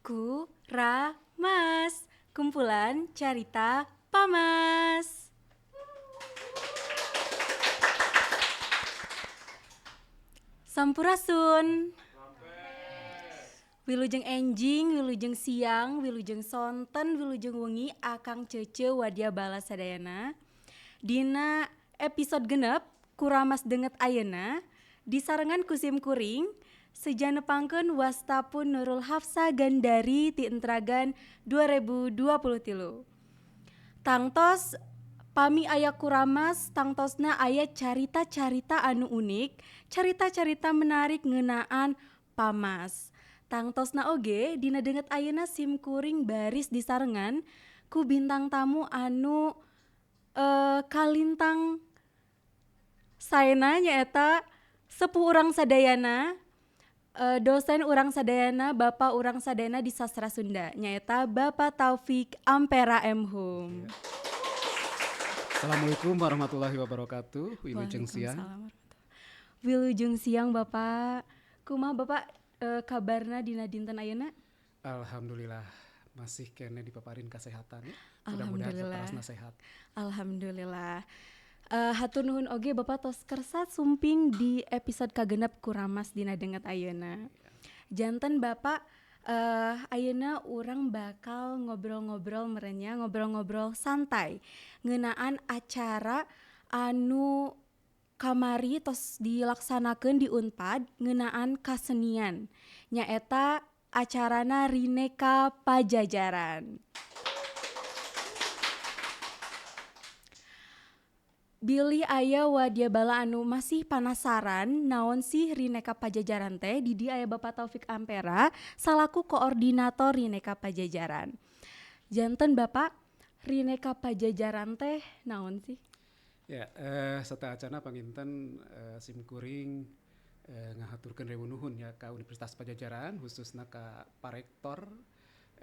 Ku Ramas, kumpulan carita Pamas. Sampurasun. Wilujeng enjing, wilujeng siang, wilujeng sonten, wilujeng wengi akang cece wadia bala sadayana. Dina episode genep kuramas denget ayeuna disarengan kusim kuring sejanepangkeun wastapun Nurul Hafsa Gandari ti Entragan 2023. Tangtos pami aya kuramas tangtosna aya carita-carita anu unik, carita-carita menarik ngeunaan Pamas. Tangtosna oge dina denget ayeuna sim kuring baris disarengan ku bintang tamu anu kalintang saena nyaeta sepuh urang sadayana, dosen urang sadayana, Bapak urang sadayana di sastra Sunda nyaeta Bapak Taufik Ampera M. Hum. Assalamualaikum warahmatullahi wabarakatuh. Wilujeng siang. Waalaikumsalam. Wilujeng siang Bapak. Kumaha Bapak kabarna dina dinten ayeuna? Alhamdulillah masih kene dipaparin kesehatan ya. Mudah-mudahan saparasna sehat. Alhamdulillah. Hatur nuhun oge Bapak tos kersa sumping di episode kagenep kuramas dina denget ayeuna. Janten Bapak ayeuna urang bakal ngobrol-ngobrol merenya, ngobrol-ngobrol santai ngeunaan acara anu kamari tos dilaksanakeun di Unpad ngeunaan kasenian nyaeta acarana Rineka Pajajaran. Bilih aya wadia bala anu masih penasaran naon sih Rineka Pajajaran teh, di aya Bapak Taufik Ampera salaku koordinator Rineka Pajajaran. Janten Bapak, Rineka Pajajaran teh naon sih? Ya, sateuacanna panginten sim kuring ngahaturkeun rewu nuhun ya ka Universitas Pajajaran khususna ka Parektor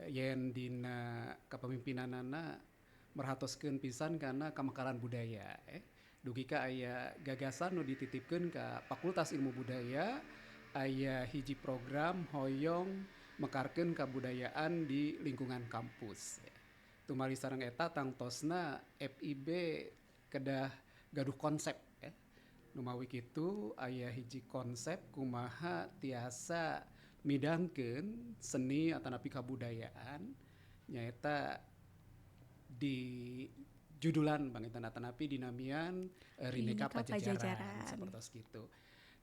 yen dina kapamimpinanana merhatoskeun pisan kana kamakaran budaya dugi ka aya gagasan nu dititipkeun ka Fakultas Ilmu Budaya aya hiji program hoyong mekarkeun kabudayaan di lingkungan kampus. Tumali sareng eta tangtosna FIB kedah gaduh konsep nu mawi kitu aya hiji konsep kumaha tiasa midangkeun seni atanapi kabudayaan nyaeta di judulan panginten atanapi dinamian Rineka Pajajaran sapertos kitu.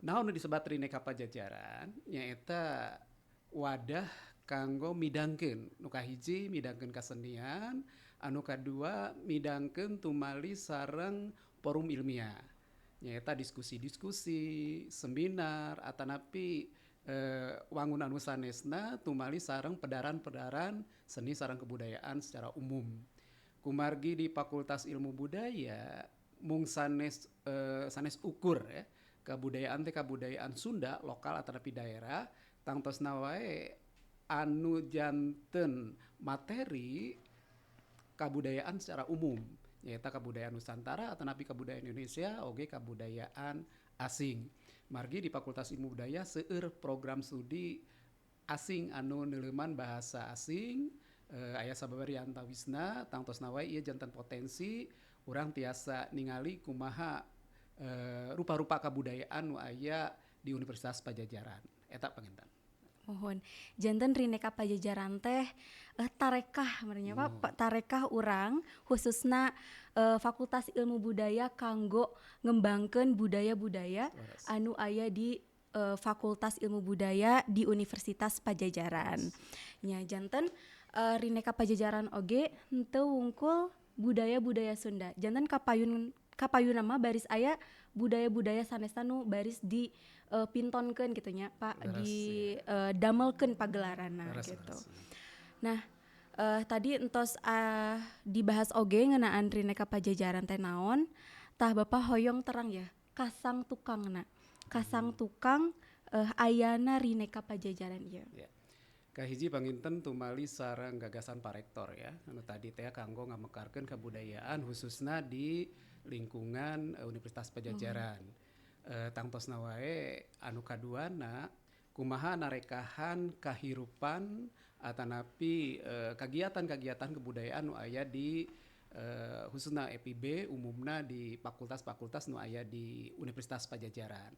Naon nu disebat Rineka Pajajaran nyaeta wadah kanggo midangkeun nu kahiji midangkeun kasenian, anu kadua midangkeun tumali sareng forum ilmiah nyaeta diskusi-diskusi, seminar atanapi wangun anu sanesna tumali sareng pedaran-pedaran seni sareng kebudayaan secara umum. Kumargi di Fakultas Ilmu Budaya mung sanes ukur ya kabudayaan teh kabudayaan Sunda lokal atanapi daerah tangtosna wae anu janten materi kabudayaan secara umum nyaeta kabudayaan Nusantara atanapi kabudayaan Indonesia oge kabudayaan asing. Margi di Fakultas Ilmu Budaya seueur program studi asing anu neuleuman bahasa asing aya sababari antawisna tangtosna wae ieu janten potensi urang tiasa ningali kumaha rupa-rupa kabudayaan nu aya di Universitas Pajajaran eta panginten. Mohon janten Rineka Pajajaran teh tarekah merenya Pak, tarekah urang khususna Fakultas Ilmu Budaya kanggo ngembangkeun budaya-budaya anu aya di Fakultas Ilmu Budaya di Universitas Pajajaran. Nya janten Rineka Pajajaran oge henteu wungkul budaya-budaya Sunda. Janten kapayun mah baris aya budaya-budaya sanesna nu baris di pintonkeun kitu nya Pak, di damelkeun pagelaranna gitu. Nah, tadi entos dibahas oge ngeunaan Rineka Pajajaran teh naon, tah Bapak hoyong terang ya kasang tukangna. Kasang tukang ayana Rineka Pajajaran ieu. Ya. Kahiji panginten tumali sareng gagasan Parektor ya. Anu tadi teh kanggo ngamekarkeun kabudayaan khususna di lingkungan Universitas Pajajaran. Tangtosna wae anu kaduana kumaha narekahan kahirupan atanapi kagiatan-kagiatan kebudayaan nu aya di khususna FIB umumna di fakultas-fakultas nu aya di Universitas Pajajaran.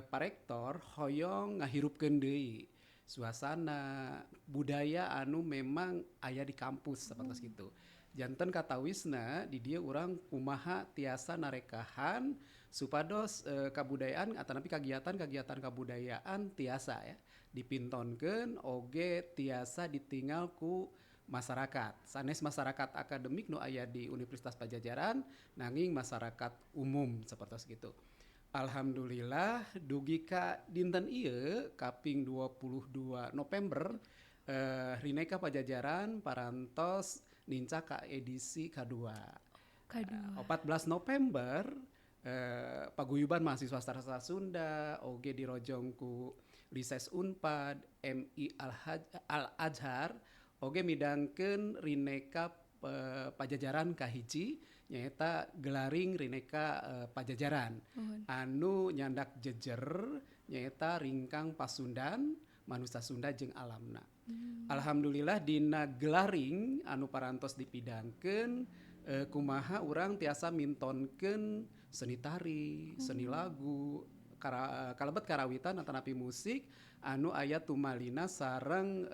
Pak Rektor hoyong ngahirupkeun deui suasana budaya anu memang aya di kampus sapertos kitu. Janten katawisna di dieu urang kumaha tiasa narekahan supados kabudayaan atanapi kagiatan-kagiatan kabudayaan tiasa ya dipintonkeun oge tiasa ditinggal ku masyarakat. Sanes masyarakat akademik nu aya di Universitas Pajajaran nanging masyarakat umum sapertos kitu. Alhamdulillah dugi ka dinten ieu kaping 22 November Rineka Pajajaran parantos ninca ka edisi kedua. Kedua. 14 November paguyuban mahasiswa sastra Sunda oge dirojong ku Lises Unpad MI Al-Azhar oge midangkeun Rineka Pajajaran kahiji nyaeta gelaring Rineka Pajajaran anu nyandak jejer nyaeta ringkang Pasundan manusia Sunda jeung alamna. Alhamdulillah dina gelaring anu parantos dipidangkeun kumaha urang tiasa mintonkeun seni tari, seni lagu, kalebet karawitan atanapi musik anu aya tumalina sareng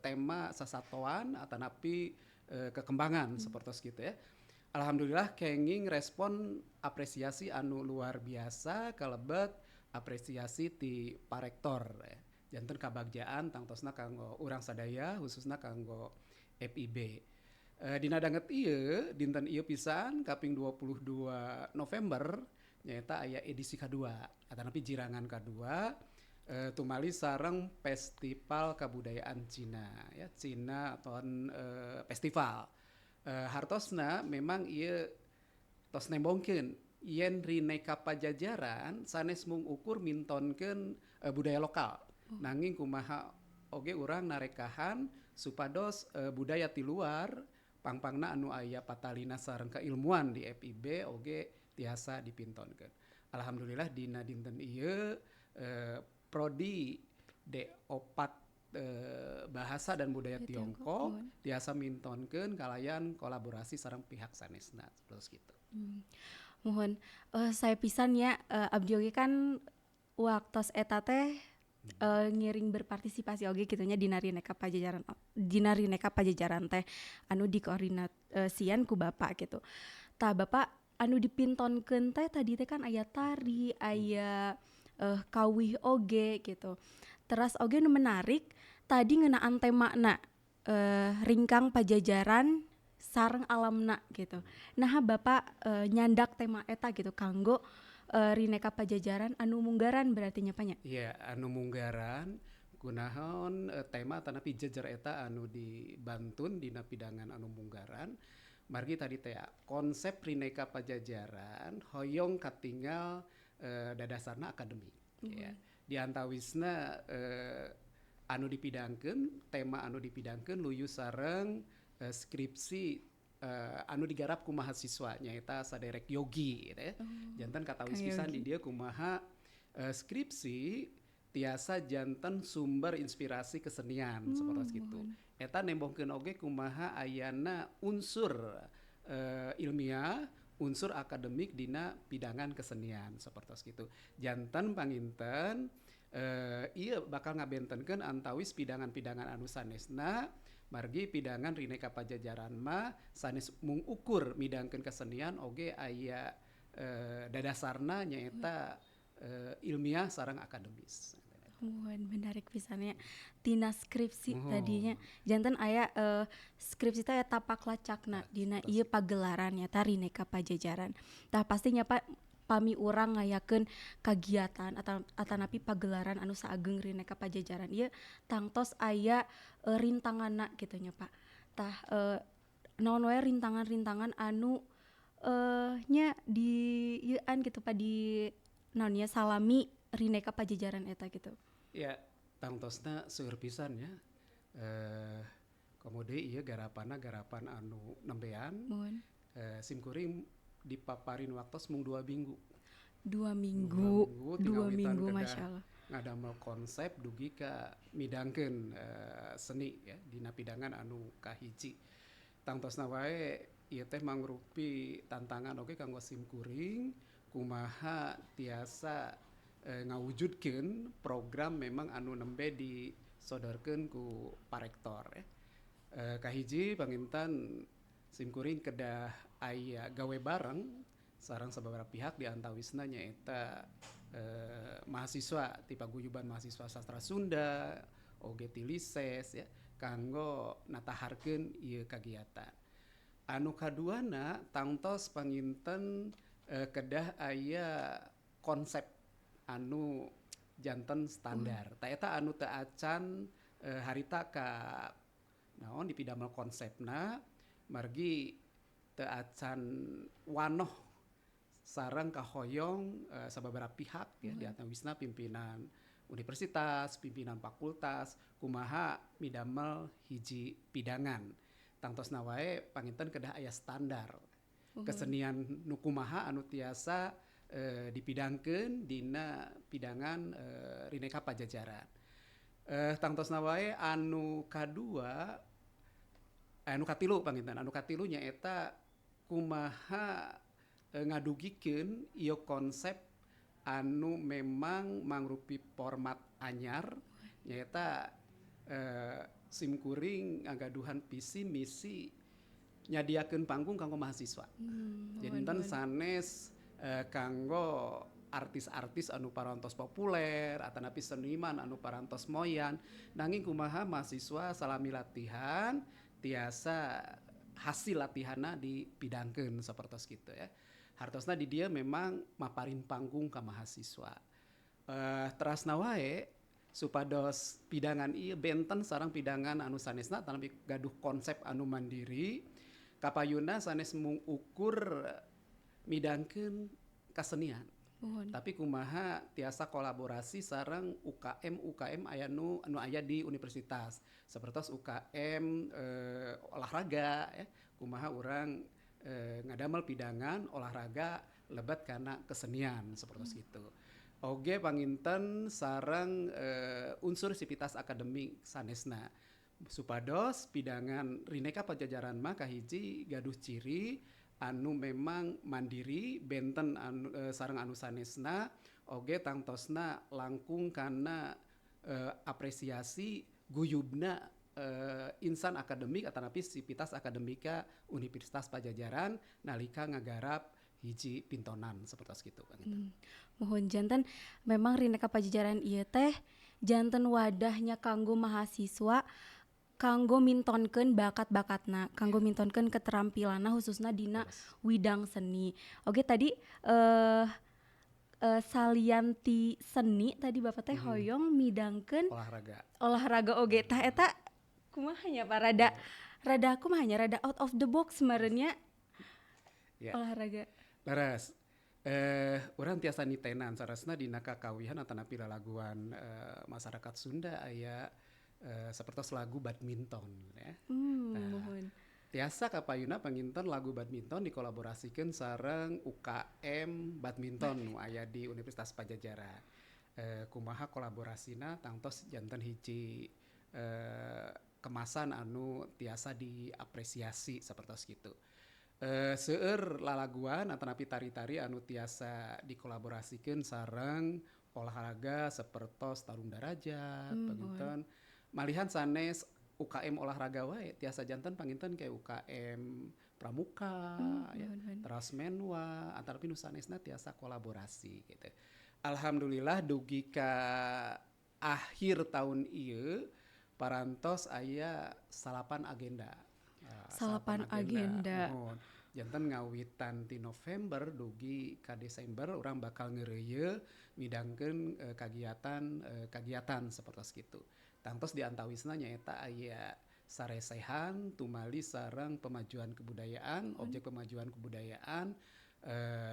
tema sasatoan atanapi kekembangan sapertos kitu ya. Alhamdulillah kenging respon apresiasi anu luar biasa kalebet apresiasi ti Pak Rektor ya. Janten kabagjaan tangtosna kanggo urang sadaya khususna kanggo FIB. Dina danget ieu dinten ieu pisan kaping 22 November nyaeta aya edisi kedua atanapi jirangan kedua tumali sareng festival kabudayaan Cina ya Cina atau festival hartosna memang ieu tos nembongkeun yen Rineka Pajajaran sanes mung ukur mintonkeun budaya lokal nanging kumaha oge urang narekahan supados budaya ti luar pangpangna anu aya patalina sareng keilmuan di FIB oge tiasa dipintonkeun. Alhamdulillah dina dinten ieu prodi D4 bahasa dan budaya Tiongkok tiasa mintonkeun kalayan kolaborasi sareng pihak sanesna terus gitu. Mohon saya pisan ya abdi oge kan waktos eta teh ngiring berpartisipasi oge kitunya dina Rineka Pajajaran teh anu dikoordinasian ku Bapak gitu. Tah Bapak anu dipintonkeun teh tadi teh kan aya tari, aya kawih oge gitu. Teras oge nu menarik tadi ngeunaan temana ringkang Pajajaran sareng alamna gitu. Nah Bapak nyandak tema eta gitu kanggo Rineka Pajajaran anu munggaran berarti nya nya. Iya, anu munggaran kunaon tema tanapi jejer eta anu dibantun dina pidangan anu munggaran. Margi tadi teh konsep Rineka Pajajaran hoyong katinggal dadasarna akademik ya. Di antawisna anu dipidangkeun tema anu dipidangkeun luyu sareng skripsi anu digarap ku mahasiswa nyaeta saderek yogi gitu ya. Janten katawis pisan di dieu kumaha skripsi tiasa janten sumber inspirasi kesenian sapertos kitu. Eta nembongkeun oge kumaha ayana unsur ilmiah, unsur akademik dina pidangan kesenian sapertos kitu. Janten panginten ieu bakal ngabentenkeun antawis pidangan-pidangan anu sanesna margi pidangan Rineka Pajajaran mah sanes mung ukur midangkeun kesenian oge aya dadasarna nyaeta ilmiah sareng akademis. Menarik pisannya tina skripsi tadinya janten aya skripsi teh tapak lacakna dina ieu pagelaran nya Rineka Pajajaran. Tah pastinya Pak pami urang ngayakeun kagiatan atanapi pagelaran anu saageng Rineka Pajajaran ieu tangtos aya rintanganna kitu nya Pak. Tah naon wae rintangan-rintangan anu nya di ieuan gitu Pak di naon nya salami Rineka Pajajaran eta gitu. Ya, tangtosna seueur pisan ya. Komode ieu garapan anu nembean. Simkuring dipaparin waktos mung 2 minggu. 2 minggu Masya Allah. ngadamel konsep dugi ka midangkeun seni ya dina pidangan anu kahiji. Tangtosna wae ieu teh mangrupi tantangan oge kanggo simkuring kumaha tiasa ngawujudkeun program memang anu nembe disodorkeun ku parektor ya. Kahiji panginten simkuring kedah aya gawe bareng sareng sababaraha pihak di antawisna nyaeta mahasiswa ti paguyuban mahasiswa sastra Sunda oge ti Lises ya kanggo nataharkeun ieu kagiatan. Anu kaduana tangtos panginten kedah aya konsep anu janten standar. Ta eta anu teu acan harita ka naon dipidamel konsepna margi teu acan wanoh sareng kahoyong sababaraha pihak ya di antawisna pimpinan universitas, pimpinan fakultas kumaha midamel hiji pidangan. Tangtosna wae panginten kedah aya standar kesenian nu kumaha anu tiasa dipidangkeun dina pidangan Rineka Pajajaran. Tangtosna wae anu kadua anu katilu panginten anu katilu nyaeta kumaha ngadugikeun ieu konsep anu memang mangrupi format anyar nyaeta simkuring ngagaduhan visi misi nyadiakeun panggung kanggo mahasiswa. Jadi enten sanes kanggo artis-artis anu parantos populer atanapi seniman anu parantos moyan nanging kumaha mahasiswa salami latihan tiasa hasil latihanna dipidangkeun sapertos kitu ya. Hartosna di dia memang maparin panggung ka mahasiswa. Terasna wae supados pidangan ieu benten sareng pidangan anu sanesna tanapi gaduh konsep anu mandiri kapayuna sanes mengukur midangkeun kasenian. Tapi kumaha tiasa kolaborasi sareng UKM aya anu aya di universitas. Sapertos UKM olahraga ya. Kumaha urang ngadamel pidangan olahraga lebat kana kesenian sapertos kitu. Oge panginten sareng unsur sivitas akademik sanesna. Supados pidangan Rineka Pajajaran mah kahiji gaduh ciri anu memang mandiri benten anu sareng anu sanesna oge tangtosna langkung kana apresiasi guyubna insan akademik atanapi sivitas akademika Universitas Pajajaran nalika ngagarap hiji pintonan sapertos kitu kan. Mohon janten memang Rineka Pajajaran ieu teh janten wadahnya kanggo mahasiswa kanggo mintonkeun bakat-bakatna, kanggo mintonkeun keterampilanna khususna dina widang seni. Oke tadi salianti seni tadi Bapak teh hoyong midangkeun olahraga oge tah eta kumaha nya Pak rada kumaha nya rada out of the box meureunnya olahraga. Laras urang tiasa nitenan sarasna dina kakawihan atanapi lalaguan masyarakat Sunda aya sapertos lagu badminton ya. Mohon. Tiasa kapayuna panginten lagu badminton dikolaborasikeun sareng UKM badminton nu aya di Universitas Pajajaran. Kumaha kolaborasina tangtos janten hiji kemasan anu tiasa diapresiasi sapertos kitu. Seueur lalaguan atanapi tari-tari anu tiasa dikolaborasikeun sareng olahraga sapertos tarung darajat panginten malihan sanes UKM olahraga wae tiasa janten panginten kayak UKM Pramuka ya Trasmenwa antarapi nu sanesna tiasa kolaborasi gitu. Alhamdulillah dugi ka akhir tahun ieu parantos aya salapan agenda. Salapan agenda. Janten ngawitan ti November dugi ka Desember urang bakal ngeureuyeun midangkeun kagiatan sapertos kitu. Tangtos di antawisna nyaeta aya saresehan tumali sareng pemajuan kebudayaan, objek pemajuan kebudayaan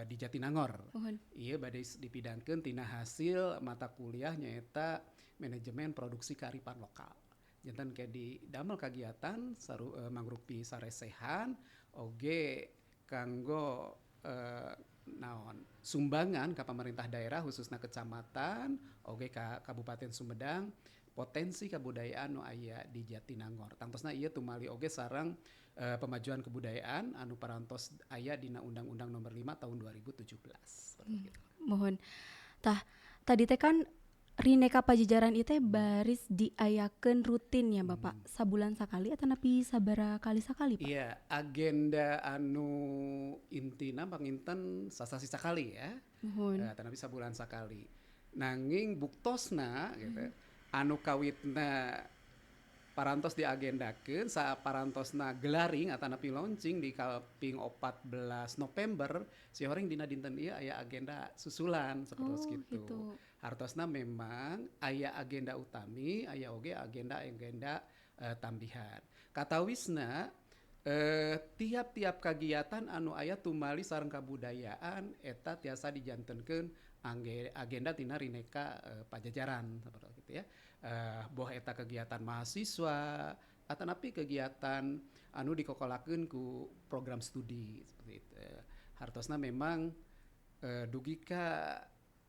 di Jatinangor. Ieu bade dipidangkeun tina hasil mata kuliah nyaeta manajemen produksi kearifan lokal. Janten kayak di damel kagiatan mangrupi saresehan oge kanggo naon sumbangan ke pemerintah daerah khususnya kecamatan oge ka Kabupaten Sumedang potensi kebudayaan nu aya di Jatinangor. Tangtosna ieu tumali oge sareng pemajuan kebudayaan anu parantos aya dina Undang-Undang Nomor 5 tahun 2017. Seperti itu. Mohon. Tah, tadi teh kan Rineka Pajajaran itu baris diayakeun rutin ya Bapak. Sabulan sakali atau napi sabara kali sakali Pak? Iya, agenda anu intina panginten sasasi sakali ya. Mohon. Tanapi sabulan sakali. Nanging buktosna gitu. Anu kawitna parantos diagendakeun sa parantosna gelaring atanapi launching di kaping 14 November si horeng dina dinten ieu aya agenda susulan sapertos kitu. Gitu. Hartosna memang aya agenda utami, aya oge agenda tambihan. Katawisna tiap-tiap kegiatan anu aya tumali sareng kabudayaan eta tiasa dijantenkeun agenda tina Rineka Pajajaran saperti kitu ya. Boh eta kegiatan mahasiswa atanapi kegiatan anu dikokolakeun ku program studi seperti itu. Hartosna memang dugi ka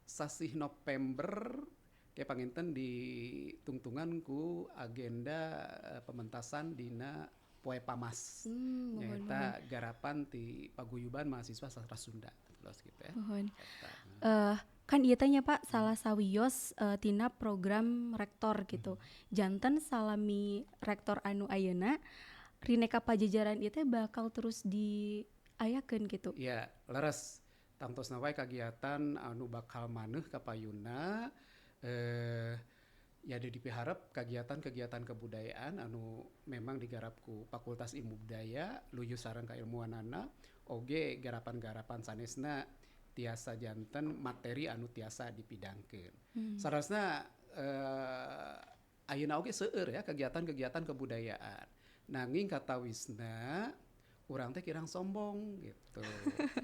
sasih November kayak panginten ditungtungan ku agenda pementasan dina Poe Pamas. Nyaeta garapan ti paguyuban mahasiswa sastra Sunda terus gitu ya. Mohon. Kan ieu tanya Pak salah sawios tina program rektor gitu. Janten salami rektor anu ayeuna Rineka Pajajaran ieu teh bakal terus diayakeun gitu. Iya, leres. Tangtosna wae kagiatan anu bakal maneh ka payuna ya dipiharep kegiatan-kegiatan kebudayaan anu memang digarap ku Fakultas Ilmu Budaya luyu sareng kailmuanana oge garapan-garapan sanesna tiasa janten materi anu tiasa dipidangkeun. Sarasna ayeuna oge seueur ya kegiatan-kegiatan kebudayaan. Nanging katawisna urang teh kirang sombong gitu.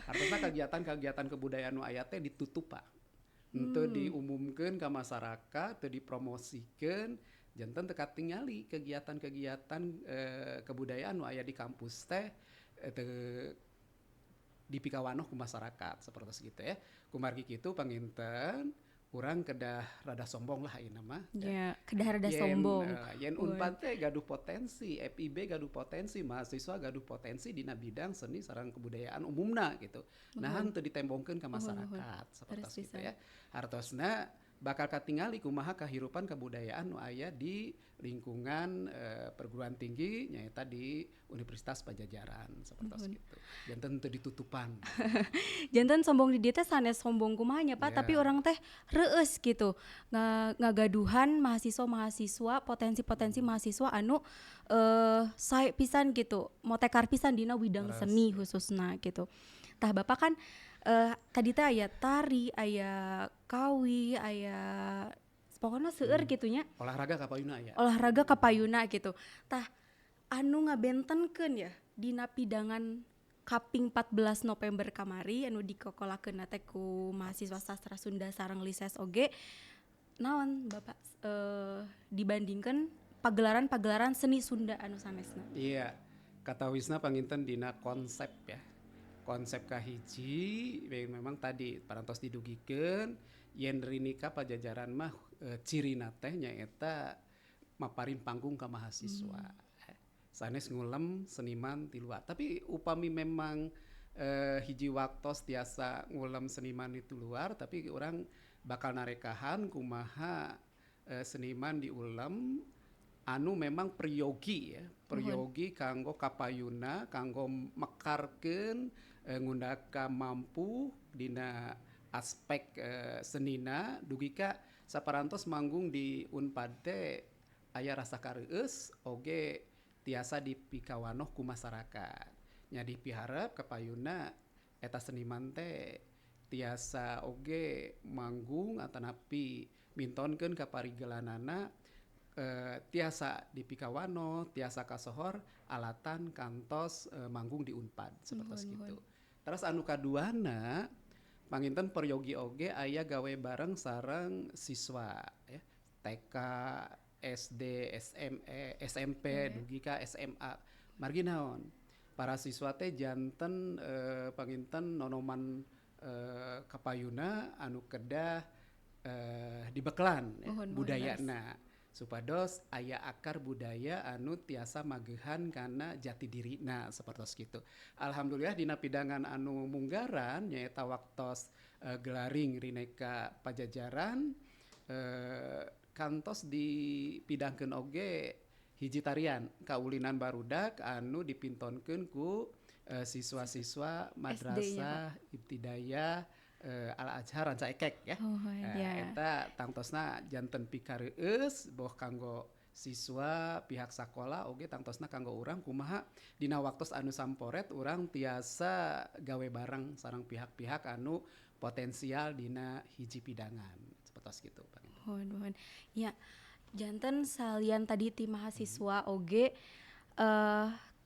Artinya kegiatan-kegiatan kebudayaan nu aya teh ditutup Pak. Henteu diumumkeun ka masyarakat, teu dipromosikeun, janten teu katingali kegiatan-kegiatan kebudayaan nu aya di kampus teh teu dipikawanoh ku masyarakat seperti itu ya. Kumargi kitu panginten urang kedah rada sombong lah ayeuna mah. Ya, kedah rada sombong. Yen Unpad teh gaduh potensi, FIB gaduh potensi, mahasiswa gaduh potensi dina bidang seni sareng kebudayaan umumna gitu. Nahan teu ditembongkeun ka masyarakat seperti itu ya. Hartosna bakal katingali kumaha kahirupan kebudayaan nu aya di lingkungan perguruan tinggi nyaeta di Universitas Pajajaran seperti itu. Janten teu ditutupan. Janten sombong di dieu teh sanes sombong kumaha nya Pak, tapi orang teh reueus gitu. Ngagaduhan mahasiswa-mahasiswa, potensi-potensi mahasiswa anu sae pisan gitu, motekar pisan dina widang seni khususna gitu. Tah Bapak kan tadi teh aya tari, aya kawi, aya pokoknya seueur gitu nya. Olahraga ka payuna aya. Olahraga ka payuna gitu. Tah anu ngabentenkeun ya dina pidangan kaping 14 November kamari anu dikokolakeun teh ku mahasiswa sastra Sunda sareng Lises oge naon Bapak dibandingkeun pagelaran-pagelaran seni Sunda anu sanesna. Iya. Katawisna panginten dina konsep ya. Konsep kahiji memang tadi parantos didugikeun yen Rineka Pajajaran mah cirina teh nyaeta maparin panggung ka mahasiswa. Sanes ngulem seniman ti luar. Tapi upami memang hiji waktos tiasa ngulem seniman itu luar, tapi orang bakal narekahan kumaha seniman diulem anu memang priyogi ya, priyogi kanggo kapayuna, kanggo mekarkeun ngundaka mampu dina aspek senina dugi ka saparantos manggung di Unpad teh aya rasa kareueus oge tiasa dipikawanoh ku masyarakat. Nya dipiharep kapayuna eta seniman teh tiasa oge manggung atanapi mintonkeun ka parigelanana tiasa dipikawanoh, tiasa kasohor alatan kantos manggung di Unpad seperti itu. Terus anu kaduana panginten peryogi oge aya gawe bareng sareng siswa ya. TK, SD, SMP, dugi ka SMA. Margi naon? Para siswa teh janten panginten nonoman kapayuna anu kedah dibekelan budayana supados aya akar budaya anu tiasa magehan kana jati dirina sapertos kitu. Alhamdulillah dina pidangan anu munggaran nyaeta waktos gelaring Rineka Pajajaran kantos dipidangkeun oge hiji tarian kaulinan barudak anu dipintonkeun ku siswa-siswa madrasah ibtidayah Al-Azhar Ranca Ekek ya. Eta tangtosna janten pikareueus boh kanggo siswa pihak sakola oge tangtosna kanggo urang kumaha dina waktos anu samporet urang tiasa gawe bareng sareng pihak-pihak anu potensial dina hiji pidangan sapertos kitu Pak. Ya janten salian tadi ti mahasiswa oge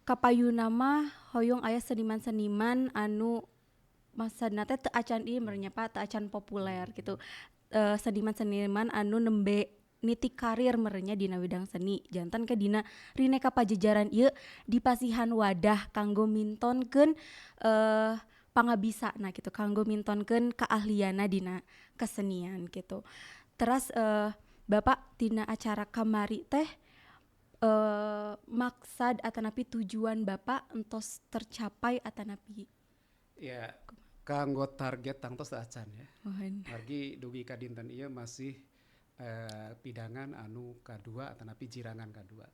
kapayuna mah hoyong aya seniman-seniman anu maksudna teh teu acan ieu merenya Pak, teu acan populer gitu. Seniman-seniman anu nembe niti karir merenya dina bidang seni. Janten ke dina Rineka Pajajaran ieu dipasihan wadah kanggo mintonkeun pangabisana gitu, kanggo mintonkeun keahlianna dina kesenian gitu. Terus Bapak dina acara kamari teh maksad atanapi tujuan Bapak entos tercapai atanapi? Ya, kanggo target tangtos acan ya. Margi dugi ka dinten ieu masih pidangan anu kadua atanapi jirangan kadua.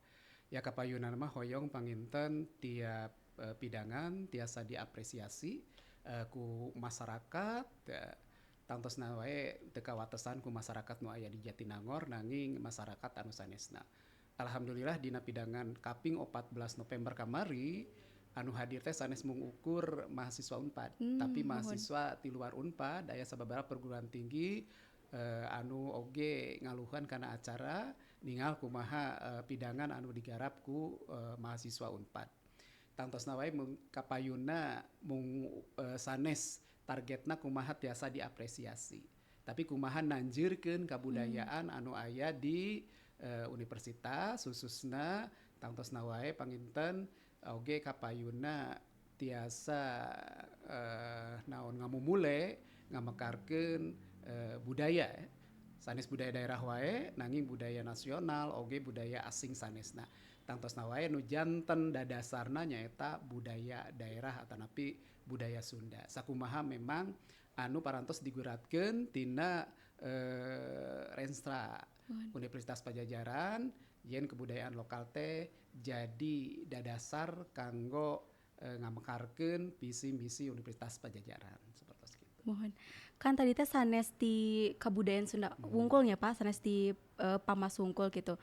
Ya kapayunan mah hoyong panginten tiap pidangan tiasa diapresiasi ku masyarakat tangtosna wae teu kawatesan ku masyarakat nu aya di Jatinangor nanging masyarakat anu sanesna. Alhamdulillah dina pidangan kaping 14 November kamari anu hadir teh sanes mung ukur mahasiswa Unpad, tapi mahasiswa ti luar Unpad aya sababaraha perguruan tinggi anu oge ngaluhan kana acara ningal kumaha pidangan anu digarap ku mahasiswa Unpad. Tangtosna wae mung kapayuna mung sanes targetna kumaha tiasa diapresiasi. Tapi kumaha nanjeurkeun kabudayaan anu aya di universitas khususna tangtosna wae panginten oge kapayuna tiasa naon ngamumule ngamekarkeun budaya sanes budaya daerah wae nanging budaya nasional oge budaya asing sanesna tangtosna wae nu janten dadasarna nyaeta budaya daerah atanapi budaya Sunda sakumaha memang anu parantos diguratkeun tina Renstra Universitas Pajajaran yen kebudayaan lokal teh jadi dadasar kanggo ngamekarkeun visi misi Universitas Pajajaran seperti itu. Mohon. Kan tadi teh sanes di kebudayaan Sunda wungkulnya Pak, sanes di pamasungkul gitu.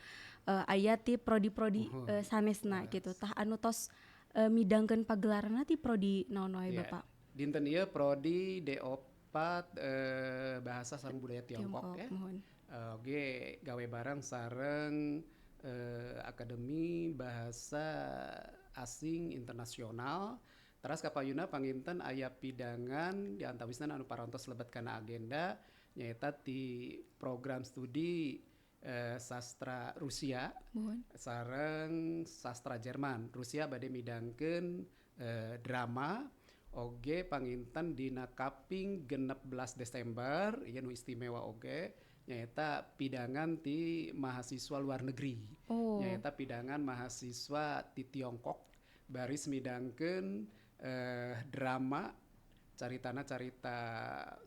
Aya ti prodi-prodi sanesna gitu. Tah anu tos midangkeun pagelaranna ti prodi naon wae Bapak? Dinten ieu prodi D4 bahasa sareng budaya Tiongkok ya. Oge gawe bareng sareng Akademi Bahasa Asing Internasional. Teras kapayuna panginten aya pidangan di antawisna anu parantos lebet kana agenda nyaeta ti program studi sastra Rusia sareng sastra Jerman. Rusia bade midangkeun drama oge panginten dina kaping 16 Desember ieu nu istimewa oge nyaeta pidangan ti mahasiswa luar negeri. Nyaeta pidangan mahasiswa ti Tiongkok baris midangkeun drama caritana carita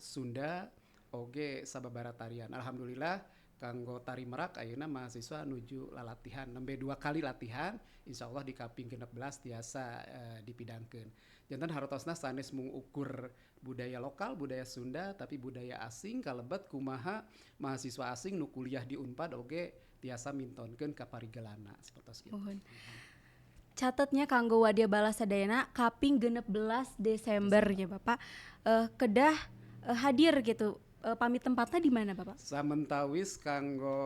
Sunda oge sababaraha tarian. Alhamdulillah kanggo tari merak ayeuna mahasiswa nuju lalatihan nembe 2 kali latihan insyaallah di kaping 16 tiasa dipidangkeun. Janten hartosna sanes mung ukur budaya lokal, budaya Sunda tapi budaya asing kalebet kumaha mahasiswa asing nu kuliah di Unpad oge tiasa mintonkeun ka parigelana sapertos kitu. Catetnya kanggo wadia balas sadayana kaping 16 Desember ya Bapak. Kedah hadir gitu. Pamit tempatnya di mana Bapak? Samentawis kanggo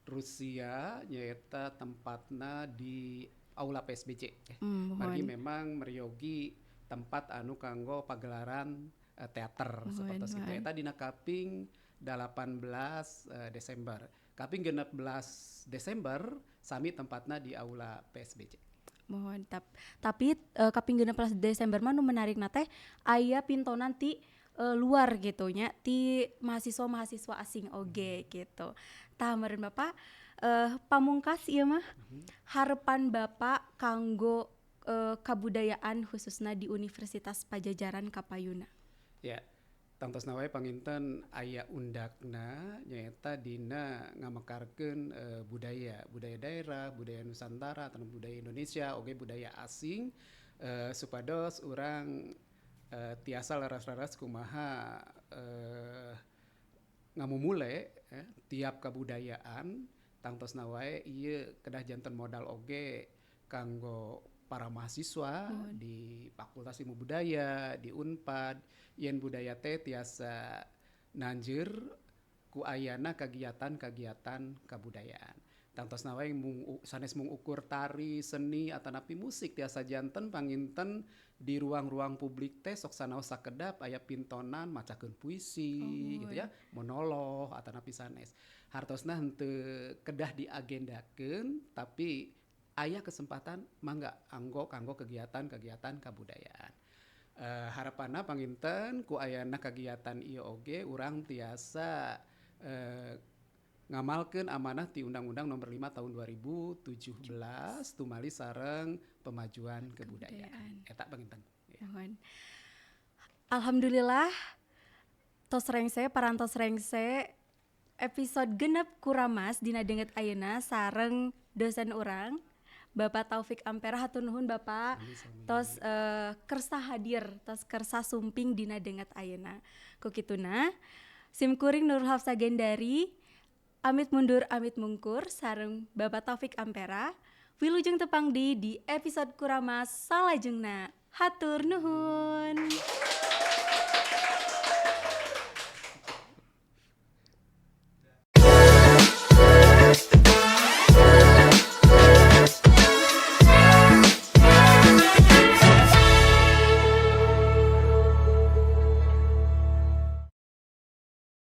Rusia nyaeta tempatna di Aula PSBC. Margi memang meriogi tempat anu kanggo pagelaran teater sapertos kitu. Eta dina kaping 18 Desember. Kaping 16 Desember sami tempatna di Aula PSBC. Mohon tapi kaping 16 Desember mah nu menarik teh aya pintonan ti luar gitu nya ti mahasiswa asing oge gitu. Tah meureun Bapak pamungkas ieu mah harapan Bapak kanggo kabudayaan khususna di Universitas Pajajaran Kapayuna. Ya, tangtosna wae panginten aya undakna nyaeta dina ngamekarkeun budaya daerah, budaya Nusantara atau budaya Indonesia oge budaya asing supados urang tiasa laras-laras kumaha ngamumule tiap kabudayaan tangtosna wae ieu kedah janten modal oge kanggo para mahasiswa di Fakultas Ilmu Budaya, di Unpad, yen budaya teh tiasa nanjeur ku ayana kagiatan-kagiatan kabudayaan. Tangtosna wae sanes mung ukur tari, seni atanapi musik tiasa janten panginten di ruang-ruang publik teh sok sanaos sakedap aya pintonan macakeun puisi gitu ya, monolog atanapi sanes. Hartosna henteu kedah diagendakeun tapi aya kesempatan mangga kanggo kegiatan-kegiatan kabudayaan. Harapanna panginten ku ayana kegiatan ieu oge urang tiasa ngamalkeun amanah ti Undang-Undang Nomor 5 Tahun 2017 tumali sareng pemajuan kebudayaan. Eta panginten. Ya. Alhamdulillah tos rengse parantos rengse episode genep kuramas dina deungeut ayeuna sareng dosen urang Bapak Taufik Ampera, hatur nuhun Bapak. Tos kersa hadir, tos kersa sumping dina deungeut ayeuna. Ku kituna simkuring Nurul Hafsah Gendari, amit mundur amit mungkur sareng Bapak Taufik Ampera. Wilujeng tepang di episode kuramas salajengna. Hatur nuhun.